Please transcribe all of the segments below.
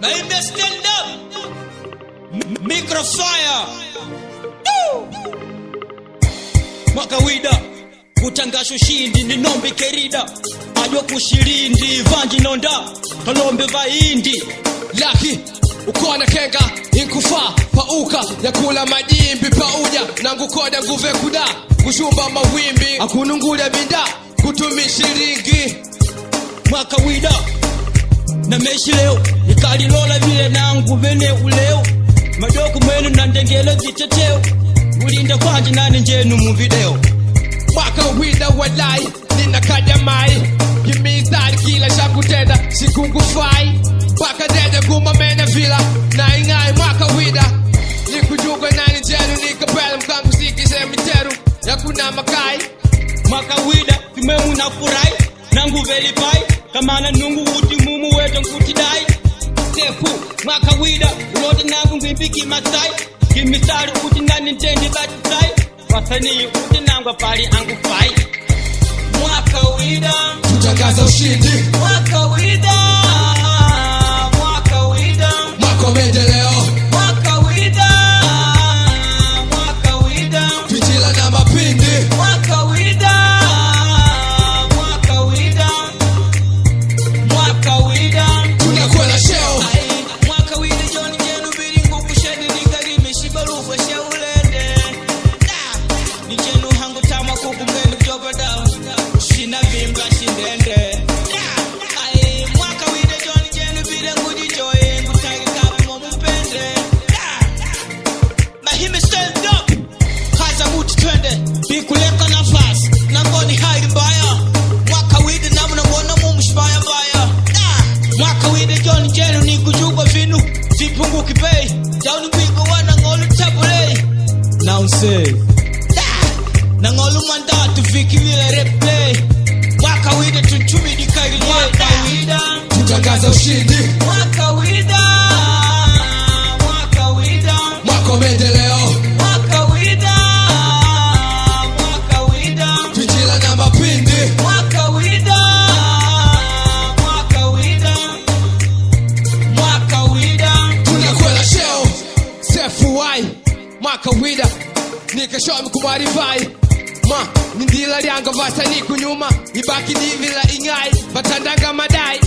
Baby stand up. Microfire. Makawida kutangasha ushindi ni nombi kerida ayo kushirindi vanji nonda kalombe vaindi laki ukona kenga inkufa pauka yakula majimbi pauja nangukoda nguve kuda kushumba mawimbi akunungulia binda kutumishiringi Makawida na meshi leo nikalilola vile nangu vene uleo madoku menu na ndengele viteteo ulinda kwanje nani njenu mu video Makawida walai nina kaja mai Gimizari kila shakutenda sikungufai Baka dede kumamene vila na ingai Makawida nikujuga nani njenu nikapele mkangu sikise miteru yakuna makai Makawida kimemu na furai nangu verify kama na nungu uti mumu weto nkutidai Sefu Makawida ulote nangu ngwimpiki masai Kimisari uti nani ntendi batisai Wasani uti nangu pali angu fai Makawida tutangaza ushindi Makawida Makawida Mwaka maendeleo Makawida Makawida Pitila na mapindi Makawida Makawida Makawida tunakwenda sheo Makawida Johnny Jenu bilingu kushedi nikarime shibarufa sheulende ni jenu hangu tama kukumenu kutoka down shina vimba shindende Makawida Johnny Jenu bilingu jijoye ngutagi kapu momupende Mahime stand up kaza buti twende bikuleka nafasi nangoni haili mbaya Makawida namu nangona mumushibaya mbaya Makawida Johnny Jenu ni kujugwa vinu vipungu kipei Down bigo wana ngolu tabule Now say na ngolu mandatu viki vile replay Makawida tuchumi dikari Makawida tutangaza ushindi Makawida Makawida Mwaka maendeleo Makawida Makawida Pitila na mapindi Makawida Makawida Makawida tunakwenda sheo Sefu wai Makawida nikashomi kumarivai Ma nindila lyanga vasani kunyuma ibaki divila ingai batandanga madai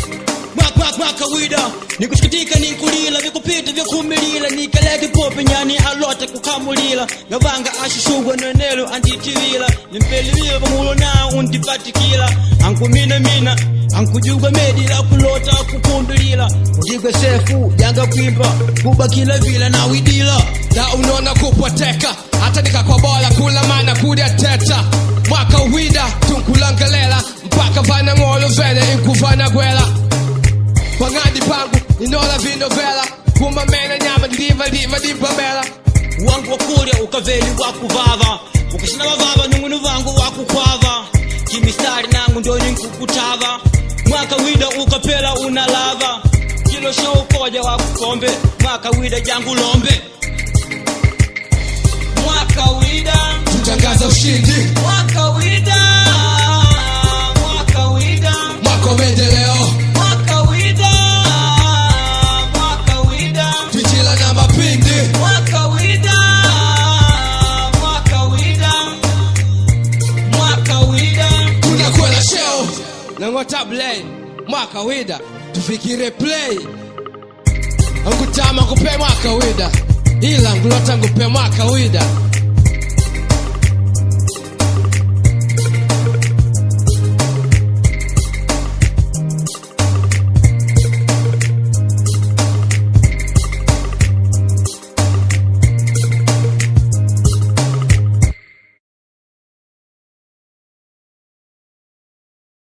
Makawida nikusikitika ninkulila vikupita vyakumilila nikaleke pope nyani alote kukamulila ngavanga ashishugwa nenelo antitivila nimpelivila pamulo na untipatikila ankumina ankujugwa medila kulota kukumbilila ujigwe sefu yanga kwimba kubakila vila na widila da unona kupoteka hata nikakobola kula mana kudia teta Makawida tunkulangalela mpaka vana ngolo vele inkuvana gwela Pangadi pangu inola vinovela kumamena nyama diva bela wangu wakulya ukaveli wakuvava ukashina vavava nungunu vangu wakukwava kimistari nangu ndoni nkukutava Makawida ukapela unalava kilo show ukoja wakukombe Makawida jangu lombe Makawida tutangaza ushindi Makawida Makawida Mwaka maendeleo Makawida Makawida Pitila na mapindi Makawida Makawida Makawida tunakwenda sheo nangota blame Makawida tufikire play Angutama kupe Makawida ila ngulota ngupe Makawida